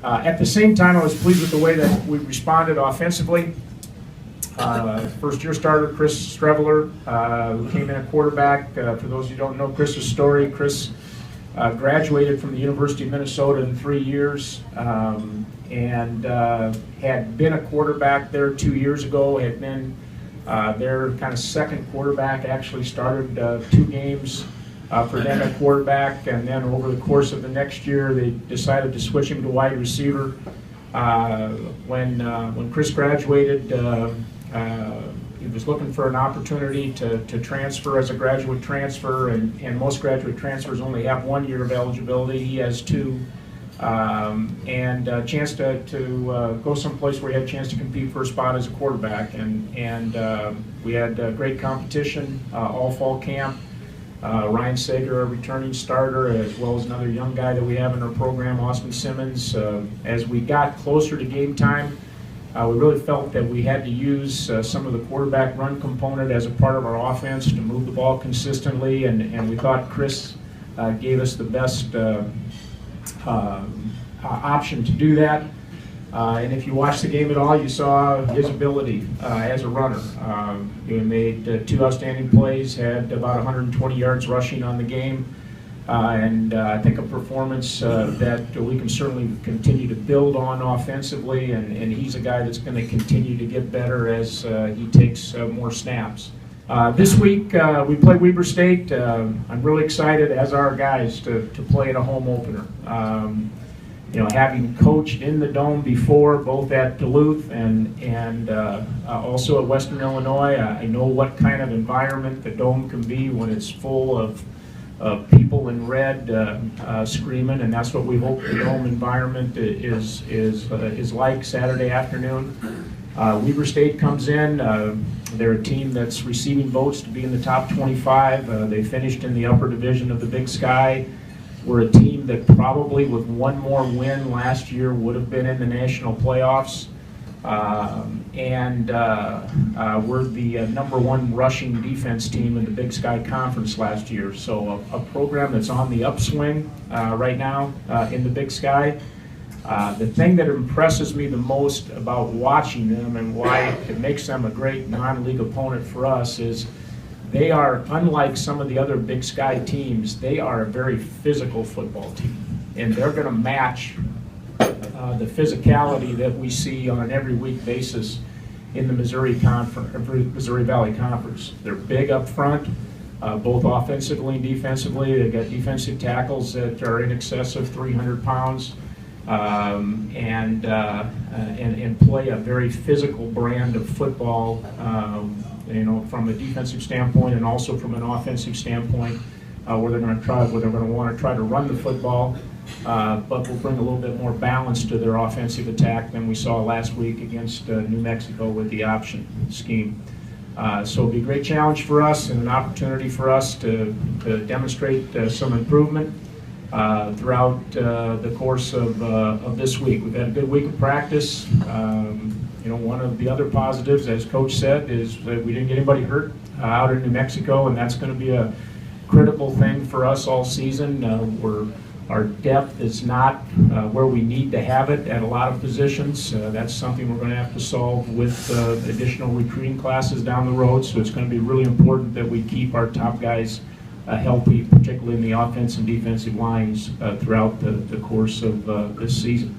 At the same time, I was pleased with the way that we responded offensively. First-year starter Chris Streveler, who came in at quarterback. For those of you who don't know Chris's story, Chris graduated from the University of Minnesota in 3 years, and had been a quarterback there 2 years ago, had been their kind of second quarterback, actually started 2 games for them at quarterback, and then over the course of the next year they decided to switch him to wide receiver. When Chris graduated, he was looking for an opportunity to transfer as a graduate transfer, and most graduate transfers only have 1 year of eligibility. He has 2, and a chance to go someplace where he had a chance to compete for a spot as a quarterback. And we had great competition all fall camp. Ryan Sager, a returning starter, as well as another young guy that we have in our program, Austin Simmons. As we got closer to game time, we really felt that we had to use some of the quarterback run component as a part of our offense to move the ball consistently, and we thought Chris gave us the best option to do that. And if you watched the game at all, you saw his ability as a runner. He made 2 outstanding plays, had about 120 yards rushing on the game, and I think a performance that we can certainly continue to build on offensively, and he's a guy that's going to continue to get better as he takes more snaps. This week we play Weber State. I'm really excited, as are our guys, to play in a home opener. Having coached in the Dome before, both at Duluth and also at Western Illinois, I know what kind of environment the Dome can be when it's full of people in red screaming, and that's what we hope the Dome environment is like Saturday afternoon. Weber State comes in. They're a team that's receiving votes to be in the top 25. They finished in the upper division of the Big Sky. We're a team that probably with 1 more win last year would have been in the national playoffs. We're the number 1 rushing defense team in the Big Sky Conference last year. So a program that's on the upswing right now in the Big Sky. The thing that impresses me the most about watching them and why it makes them a great non-league opponent for us is they are, unlike some of the other Big Sky teams, they are a very physical football team. And they're going to match the physicality that we see on an every week basis in the Missouri Valley Conference. They're big up front, both offensively and defensively. They've got defensive tackles that are in excess of 300 pounds. And play a very physical brand of football, from a defensive standpoint and also from an offensive standpoint, where they're going to want to try to run the football, but will bring a little bit more balance to their offensive attack than we saw last week against New Mexico with the option scheme. So it'll be a great challenge for us and an opportunity for us to demonstrate some improvement throughout the course of this week. We've had a good week of practice. One of the other positives, as Coach said, is that we didn't get anybody hurt out in New Mexico, and that's going to be a critical thing for us all season. Our depth is not where we need to have it at a lot of positions. That's something we're going to have to solve with additional recruiting classes down the road, so it's going to be really important that we keep our top guys healthy, particularly in the offense and defensive lines throughout the course of this season.